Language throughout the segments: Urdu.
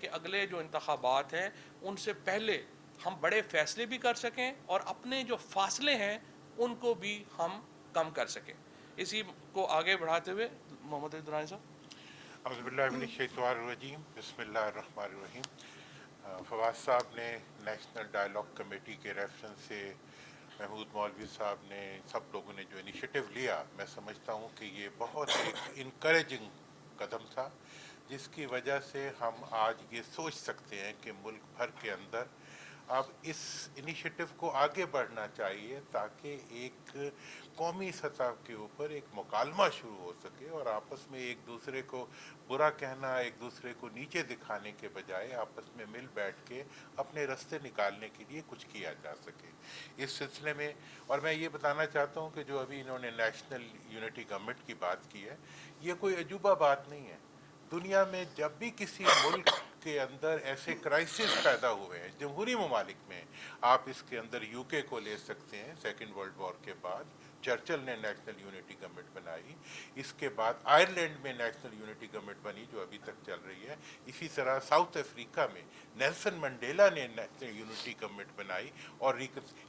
کہ اگلے جو انتخابات ہیں ان سے پہلے ہم بڑے فیصلے بھی کر سکیں اور اپنے جو فاصلے ہیں ان کو بھی ہم کم کر سکیں. اسی کو آگے بڑھاتے ہوئے محمد عبدالرحمن صاحب. اعوذ باللہ من الشیطان الرجیم، بسم اللہ الرحمن الرحیم. فواز صاحب نے نیشنل ڈائلاگ کمیٹی کے ریفرنس سے محمود مولوی صاحب نے سب لوگوں نے جو انیشیٹو لیا، میں سمجھتا ہوں کہ یہ بہت ایک انکریجنگ قدم تھا، جس کی وجہ سے ہم آج یہ سوچ سکتے ہیں کہ ملک بھر کے اندر اب اس انیشیٹو کو آگے بڑھنا چاہیے تاکہ ایک قومی سطح کے اوپر ایک مکالمہ شروع ہو سکے اور آپس میں ایک دوسرے کو برا کہنا، ایک دوسرے کو نیچے دکھانے کے بجائے آپس میں مل بیٹھ کے اپنے رستے نکالنے کے لیے کچھ کیا جا سکے. اس سلسلے میں اور میں یہ بتانا چاہتا ہوں کہ جو ابھی انہوں نے نیشنل یونٹی گورنمنٹ کی بات کی ہے، یہ کوئی عجوبہ بات نہیں ہے. دنیا میں جب بھی کسی ملک کے اندر ایسے کرائسس پیدا ہوئے ہیں جمہوری ممالک میں، آپ اس کے اندر یو کے کو لے سکتے ہیں، سیکنڈ ورلڈ وار کے بعد چرچل نے نیشنل یونٹی گورنمنٹ بنائی، اس کے بعد آئرلینڈ میں نیشنل یونٹی گورنمنٹ بنی جو ابھی تک چل رہی ہے، اسی طرح ساؤتھ افریقہ میں نیلسن منڈیلا نے نیشنل یونٹی گورنمنٹ بنائی. اور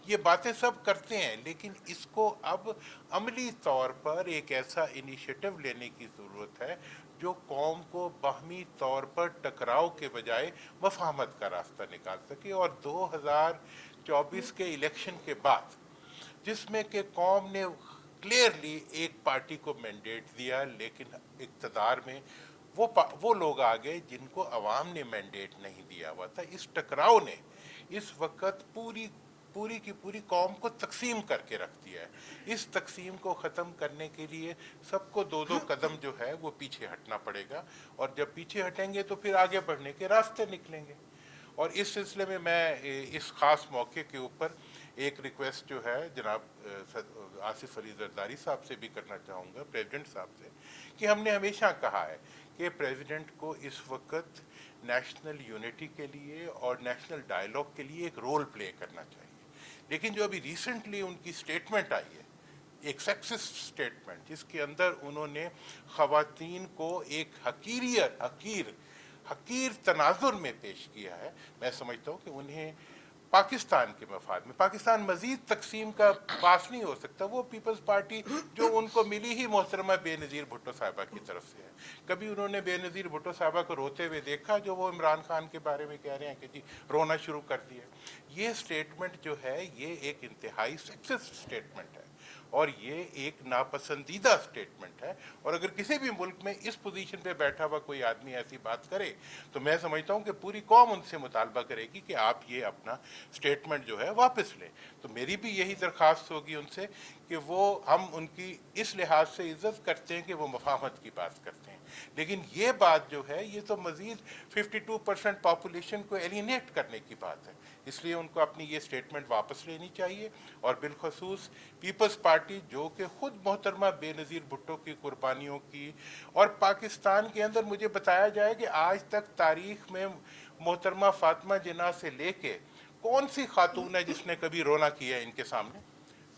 یہ باتیں سب کرتے ہیں، لیکن اس کو اب عملی طور پر ایک ایسا انیشیٹو لینے کی ضرورت ہے جو قوم کو باہمی طور پر ٹکراؤ کے بجائے مفاہمت کا راستہ نکال سکے. اور 2024 کے الیکشن کے بعد جس میں کہ قوم نے کلیئرلی ایک پارٹی کو مینڈیٹ دیا، لیکن اقتدار میں وہ لوگ آ گئے جن کو عوام نے مینڈیٹ نہیں دیا ہوا تھا. اس ٹکراؤ نے اس وقت پوری کی پوری قوم کو تقسیم کر کے رکھ دیا ہے. اس تقسیم کو ختم کرنے کے لیے سب کو دو قدم جو ہے وہ پیچھے ہٹنا پڑے گا، اور جب پیچھے ہٹیں گے تو پھر آگے بڑھنے کے راستے نکلیں گے. اور اس سلسلے میں اس خاص موقع کے اوپر ایک ریکویسٹ جو ہے جناب آصف علی زرداری صاحب سے بھی کرنا چاہوں گا، پریزیڈنٹ صاحب سے، کہ ہم نے ہمیشہ کہا ہے کہ پریزیڈنٹ کو اس وقت نیشنل یونٹی کے لیے اور نیشنل ڈائلاگ کے لیے ایک رول پلے کرنا چاہیے. لیکن جو ابھی ریسنٹلی ان کی سٹیٹمنٹ آئی ہے، ایک سیکسسٹ سٹیٹمنٹ، جس کے اندر انہوں نے خواتین کو ایک حقیر تناظر میں پیش کیا ہے، میں سمجھتا ہوں کہ انہیں پاکستان کے مفاد میں، پاکستان مزید تقسیم کا باعث نہیں ہو سکتا. وہ پیپلز پارٹی جو ان کو ملی ہی محترمہ بے نظیر بھٹو صاحبہ کی طرف سے ہے. کبھی انہوں نے بے نظیر بھٹو صاحبہ کو روتے ہوئے دیکھا جو وہ عمران خان کے بارے میں کہہ رہے ہیں کہ جی رونا شروع کر دیا. یہ سٹیٹمنٹ جو ہے یہ ایک انتہائی سیکسسٹ سٹیٹمنٹ ہے اور یہ ایک ناپسندیدہ سٹیٹمنٹ ہے. اور اگر کسی بھی ملک میں اس پوزیشن پہ بیٹھا ہوا کوئی آدمی ایسی بات کرے تو میں سمجھتا ہوں کہ پوری قوم ان سے مطالبہ کرے گی کہ آپ یہ اپنا سٹیٹمنٹ جو ہے واپس لیں. تو میری بھی یہی درخواست ہوگی ان سے کہ ہم ان کی اس لحاظ سے عزت کرتے ہیں کہ وہ مفاہمت کی بات کرتے ہیں، لیکن یہ بات جو ہے یہ تو مزید 52% پاپولیشن کو ایلینیٹ کرنے کی بات ہے. اس لیے ان کو اپنی یہ سٹیٹمنٹ واپس لینی چاہیے. اور بالخصوص پیپلز پارٹی جو کہ خود محترمہ بے نظیر بھٹو کی قربانیوں کی، اور پاکستان کے اندر مجھے بتایا جائے کہ آج تک تاریخ میں محترمہ فاطمہ جناح سے لے کے کون سی خاتون ہے جس نے کبھی رونا کیا ہے ان کے سامنے.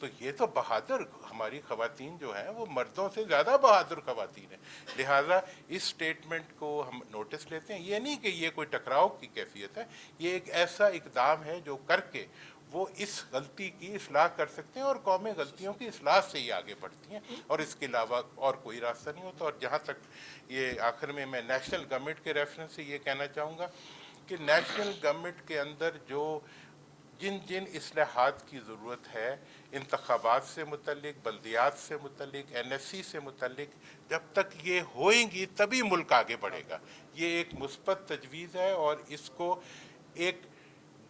تو یہ تو بہادر ہماری خواتین جو ہیں وہ مردوں سے زیادہ بہادر خواتین ہیں. لہٰذا اس سٹیٹمنٹ کو ہم نوٹس لیتے ہیں. یہ نہیں کہ یہ کوئی ٹکراؤ کی کیفیت ہے، یہ ایک ایسا اقدام ہے جو کر کے وہ اس غلطی کی اصلاح کر سکتے ہیں، اور قومیں غلطیوں کی اصلاح سے ہی آگے بڑھتی ہیں اور اس کے علاوہ اور کوئی راستہ نہیں ہوتا. اور جہاں تک یہ آخر میں نیشنل گورنمنٹ کے ریفرنس سے یہ کہنا چاہوں گا کہ نیشنل گورنمنٹ کے اندر جن اصلاحات کی ضرورت ہے، انتخابات سے متعلق، بلدیات سے متعلق، این ایس سی سے متعلق، جب تک یہ ہوئیں گی تبھی ملک آگے بڑھے گا. یہ ایک مثبت تجویز ہے اور اس کو ایک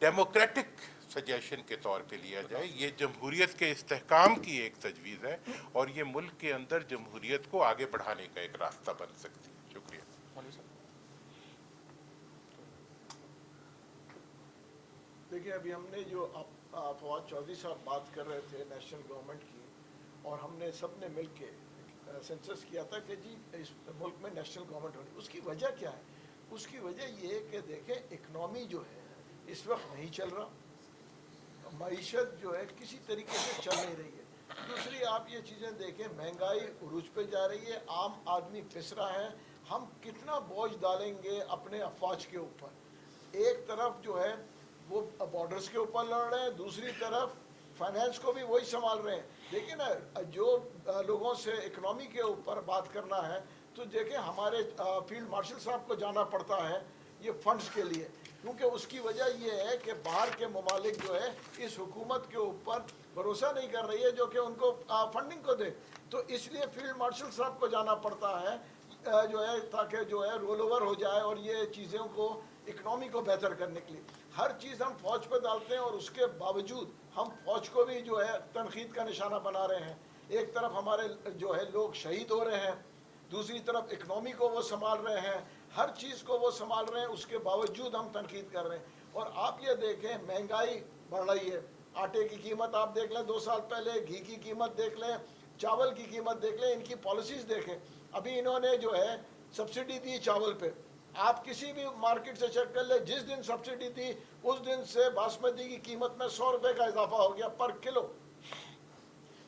ڈیموکریٹک سجیشن کے طور پہ لیا جائے. یہ جمہوریت کے استحکام کی ایک تجویز ہے اور یہ ملک کے اندر جمہوریت کو آگے بڑھانے کا ایک راستہ بن سکتی ہے. شکریہ. دیکھیں ابھی ہم نے جو فواد چودھری صاحب بات کر رہے تھے نیشنل گورنمنٹ کی، اور ہم نے سب نے مل کے سینسس کیا تھا کہ جی اس ملک میں نیشنل گورنمنٹ ہونی. اس کی وجہ کیا ہے؟ اس کی وجہ یہ کہ دیکھیں اکنامی جو ہے اس وقت نہیں چل رہا، معیشت جو ہے کسی طریقے سے چل نہیں رہی ہے. دوسری آپ یہ چیزیں دیکھیں، مہنگائی عروج پہ جا رہی ہے، عام آدمی پس رہا ہے، ہم کتنا بوجھ ڈالیں گے اپنے افواج کے اوپر. ایک طرف جو ہے وہ بارڈرز کے اوپر لڑ رہے ہیں, دوسری طرف فائنینس کو بھی وہی سنبھال رہے ہیں. دیکھیں نا, جو لوگوں سے اکنامی کے اوپر بات کرنا ہے تو دیکھیں ہمارے فیلڈ مارشل صاحب کو جانا پڑتا ہے یہ فنڈز کے لیے, کیونکہ اس کی وجہ یہ ہے کہ باہر کے ممالک جو ہے اس حکومت کے اوپر بھروسہ نہیں کر رہی ہے جو کہ ان کو فنڈنگ کو دے. تو اس لیے فیلڈ مارشل صاحب کو جانا پڑتا ہے جو ہے تاکہ جو ہے رول اوور ہو جائے اور یہ چیزوں کو اکنامی کو بہتر کرنے کے لیے. ہر چیز ہم فوج پہ ڈالتے ہیں اور اس کے باوجود ہم فوج کو بھی جو ہے تنقید کا نشانہ بنا رہے ہیں. ایک طرف ہمارے جو ہے لوگ شہید ہو رہے ہیں, دوسری طرف اکنامی کو وہ سنبھال رہے ہیں, ہر چیز کو وہ سنبھال رہے ہیں, اس کے باوجود ہم تنقید کر رہے ہیں. اور آپ یہ دیکھیں مہنگائی بڑھ رہی ہے, آٹے کی قیمت آپ دیکھ لیں 2 سال پہلے, گھی کی قیمت دیکھ لیں, چاول کی قیمت دیکھ لیں, ان کی پالیسیز دیکھیں. ابھی انہوں نے جو ہے سبسڈی دی چاول پہ, آپ کسی بھی مارکیٹ سے چیک کر لیں, جس دن سبسڈی دی اس دن سے باسمتی کی قیمت میں 100 روپے کا اضافہ ہو گیا پر کلو.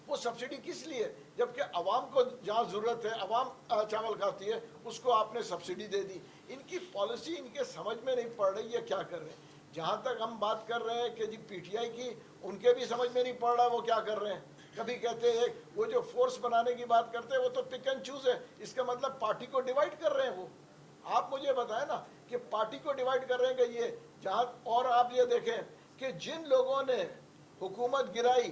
وہ سبسڈی کس لیے؟ جبکہ عوام کو جہاں ضرورت ہے, عوام چاول کھاتی ہے, اس کو آپ نے سبسڈی دے دی. ان کی پالیسی ان کے سمجھ میں نہیں پڑ رہی ہے کیا کر رہے ہیں. جہاں تک ہم بات کر رہے ہیں کہ جی پی ٹی آئی کی, ان کے بھی سمجھ میں نہیں پڑ رہا وہ کیا کر رہے ہیں. کبھی کہتے ہیں وہ جو فورس بنانے کی بات کرتے ہیں وہ تو پک اینڈ چوز ہے, اس کا مطلب پارٹی کو ڈیوائیڈ کر رہے ہیں. وہ آپ مجھے بتائیں نا کہ پارٹی کو ڈیوائیڈ کر رہے ہیں کہ یہ جہاں, اور آپ یہ دیکھیں کہ جن لوگوں نے حکومت گرائی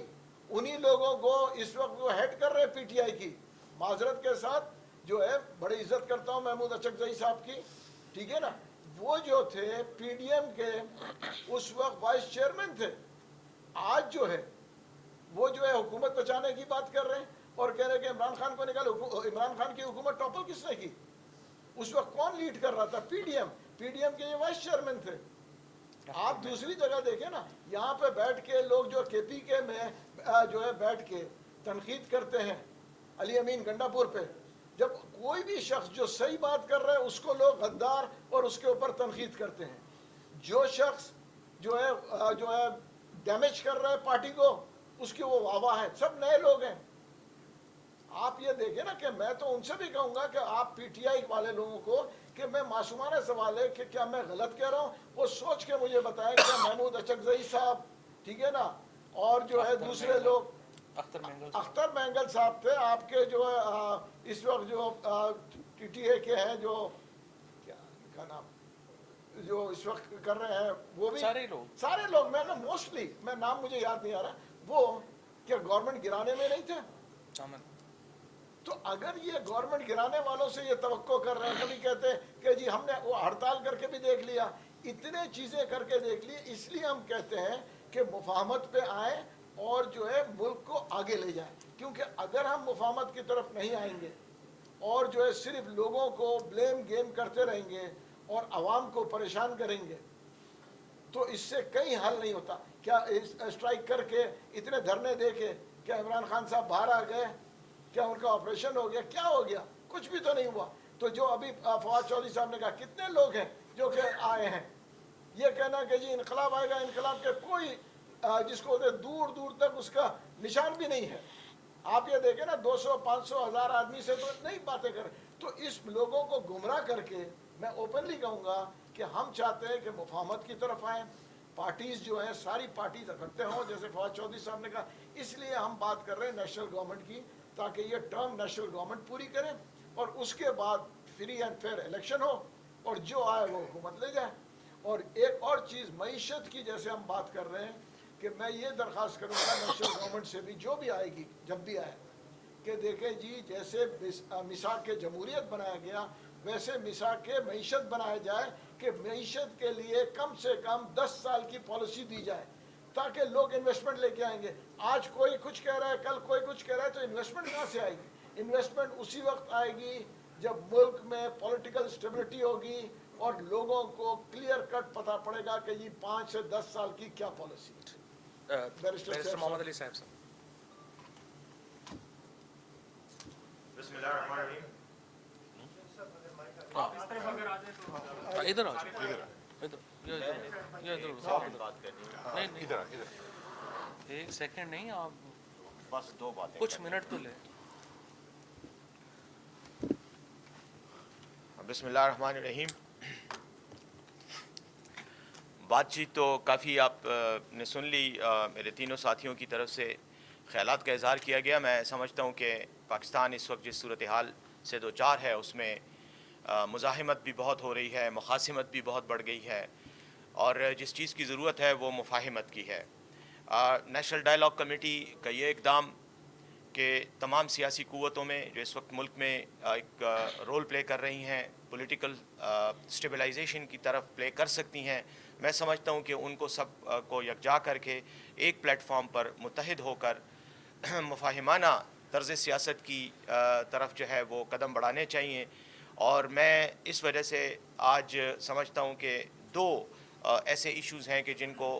انہی لوگوں کو اس وقت وہ ہیڈ کر رہے ہیں پی ٹی آئی کی. معذرت کے ساتھ جو ہے بڑی عزت کرتا ہوں محمود اچکزئی صاحب کی, ٹھیک ہے نا, وہ جو تھے پی ڈی ایم کے اس وقت وائس چیئرمین تھے. آج جو ہے وہ جو ہے حکومت بچانے کی بات کر رہے ہیں اور کہہ رہے ہیں کہ عمران خان کو نکالو. عمران خان کی حکومت ٹاپل کس نے کی؟ اس وقت کون لیڈ کر رہا تھا؟ P D M. P D M کے یہ وائس چیئرمین تھے. آپ دوسری جگہ دیکھیں نا, یہاں پہ بیٹھ کے لوگ جو کے پی کے میں جو ہے بیٹھ کے تنقید کرتے ہیں علی امین گنڈا پور پہ, جب کوئی بھی شخص جو صحیح بات کر رہا ہے اس کو لوگ غدار اور اس کے اوپر تنقید کرتے ہیں. جو شخص جو ہے ڈیمیج کر رہا ہے پارٹی کو اس کی وہ واہ واہ ہے. سب نئے لوگ ہیں. آپ یہ دیکھیں نا کہ میں تو ان سے بھی کہوں گا کہ آپ پی ٹی آئی والے لوگوں کو کہ میں معصومانہ سوال ہے کہ کیا میں غلط کہہ رہا ہوں, وہ سوچ کے مجھے بتائیں کہ محمود اچکزئی صاحب, ٹھیک ہے نا, اور جو ہے دوسرے لوگ, اختر مینگل صاحب تھے آپ کے جو ہے اس وقت جو ٹی ٹی اے کے ہیں, جو کیا کا نام جو اس وقت کر رہے ہیں, وہ بھی سارے لوگ میں نا موسٹلی, میں نام مجھے یاد نہیں آ رہا, وہ کیا گورنمنٹ گرانے میں نہیں تھے؟ تو اگر یہ گورنمنٹ گرانے والوں سے یہ توقع کر رہے ہیں, کبھی کہتے ہیں کہ جی ہم نے وہ ہڑتال کر کے بھی دیکھ لیا, اتنے چیزیں کر کے دیکھ لی, اس لیے ہم کہتے ہیں کہ مفاہمت پہ آئیں اور جو ہے ملک کو آگے لے جائیں. کیونکہ اگر ہم مفاہمت کی طرف نہیں آئیں گے اور جو ہے صرف لوگوں کو بلیم گیم کرتے رہیں گے اور عوام کو پریشان کریں گے تو اس سے کہیں حل نہیں ہوتا. کیا اسٹرائک کر کے اتنے دھرنے دے کے کیا عمران خان صاحب باہر آ گئے؟ کیا ان کا آپریشن ہو گیا؟ کیا ہو گیا؟ کچھ بھی تو نہیں ہوا. تو جو ابھی فواد چودھری صاحب نے کہا, کتنے لوگ ہیں جو کہ آئے ہیں. یہ کہنا کہ جی انقلاب آئے گا, انقلاب کے کوئی جس کو دور دور تک اس کا نشان بھی نہیں ہے. آپ یہ دیکھیں نا 200 500 1000 آدمی سے تو نہیں باتیں کریں. تو اس لوگوں کو گمراہ کر کے میں اوپنلی کہوں گا کہ ہم چاہتے ہیں کہ مفاہمت کی طرف آئیں, پارٹیز جو ہیں ساری پارٹیز اکٹھے ہوں جیسے فواد چودھری صاحب نے کہا. اس لیے ہم بات کر رہے ہیں نیشنل گورنمنٹ کی, تاکہ یہ ٹرم نیشنل گورنمنٹ پوری کریں اور اس کے بعد فری اینڈ فیئر الیکشن ہو اور جو آئے وہ حکومت لے جائے. اور ایک اور چیز معیشت کی, جیسے ہم بات کر رہے ہیں, کہ میں یہ درخواست کروں گا نیشنل گورنمنٹ سے بھی, جو بھی آئے گی جب بھی آئے, کہ دیکھیں جی جیسے میثاق جمہوریت بنایا گیا ویسے میثاق معیشت بنایا جائے, کہ معیشت کے لیے کم سے کم 10 سال کی پالیسی دی جائے تاکہ لوگ انویسٹمنٹ لے کے آئیں گے. آج کوئی کچھ کہہ رہا ہے, کل کوئی کچھ کہہ رہا ہے, تو انویسٹمنٹ کہاں سے آئے گی؟ انویسٹمنٹ اسی وقت آئے گی جب ملک میں پولیٹیکل اسٹیبلٹی ہوگی اور لوگوں کو کلیئر کٹ پتہ پڑے گا کہ یہ 5 سے 10 سال کی کیا پالیسی. بیرسٹر محمد علی صاحب. بسم اللہ الرحمن الرحیم. ادھر آ ادھر ایک سیکنڈ نہیں, آپ بس 2 باتیں کچھ منٹ تو لیں. بسم اللہ الرحمن الرحیم. بات چیت تو کافی آپ نے سن لی. میرے تینوں ساتھیوں کی طرف سے خیالات کا اظہار کیا گیا. میں سمجھتا ہوں کہ پاکستان اس وقت جس صورتحال سے دو چار ہے اس میں مزاحمت بھی بہت ہو رہی ہے, مخاصمت بھی بہت بڑھ گئی ہے, اور جس چیز کی ضرورت ہے وہ مفاہمت کی ہے. نیشنل ڈائیلاگ کمیٹی کا یہ اقدام کہ تمام سیاسی قوتوں میں جو اس وقت ملک میں ایک رول پلے کر رہی ہیں, پولیٹیکل اسٹیبلائزیشن کی طرف پلے کر سکتی ہیں, میں سمجھتا ہوں کہ ان کو سب کو یکجا کر کے ایک پلیٹ فارم پر متحد ہو کر مفاہمانہ طرز سیاست کی طرف جو ہے وہ قدم بڑھانے چاہیے. اور میں اس وجہ سے آج سمجھتا ہوں کہ دو ایسے ایشوز ہیں کہ جن کو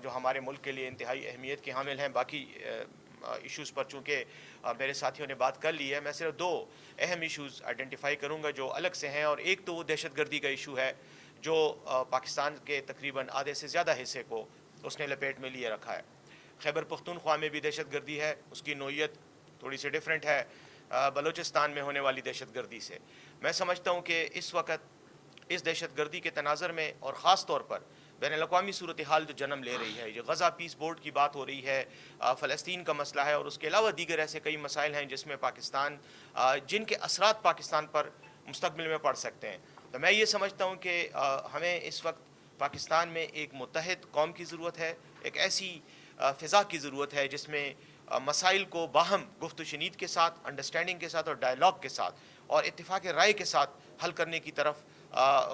جو ہمارے ملک کے لیے انتہائی اہمیت کے حامل ہیں. باقی ایشوز پر چونکہ میرے ساتھیوں نے بات کر لی ہے, میں صرف دو اہم ایشوز آئیڈینٹیفائی کروں گا جو الگ سے ہیں. اور ایک تو وہ دہشت گردی کا ایشو ہے جو پاکستان کے تقریباً آدھے سے زیادہ حصے کو اس نے لپیٹ میں لیے رکھا ہے. خیبر پختونخوا میں بھی دہشت گردی ہے, اس کی نوعیت تھوڑی سی ڈیفرنٹ ہے بلوچستان میں ہونے والی دہشت گردی سے. میں سمجھتا ہوں کہ اس وقت اس دہشت گردی کے تناظر میں اور خاص طور پر بین الاقوامی صورتحال جو جنم لے رہی ہے, یہ غزہ پیس بورڈ کی بات ہو رہی ہے, فلسطین کا مسئلہ ہے, اور اس کے علاوہ دیگر ایسے کئی مسائل ہیں جس میں پاکستان جن کے اثرات پاکستان پر مستقبل میں پڑ سکتے ہیں. تو میں یہ سمجھتا ہوں کہ ہمیں اس وقت پاکستان میں ایک متحد قوم کی ضرورت ہے, ایک ایسی فضا کی ضرورت ہے جس میں مسائل کو باہم گفت و شنید کے ساتھ, انڈرسٹینڈنگ کے ساتھ اور ڈائیلاگ کے ساتھ اور اتفاق رائے کے ساتھ حل کرنے کی طرف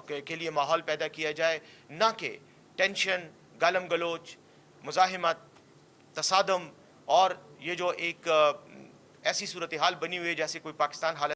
کے لیے ماحول پیدا کیا جائے, نہ کہ ٹینشن, گالم گلوچ, مزاحمت, تصادم اور یہ جو ایک ایسی صورتحال بنی ہوئی ہے جیسے کوئی پاکستان حالت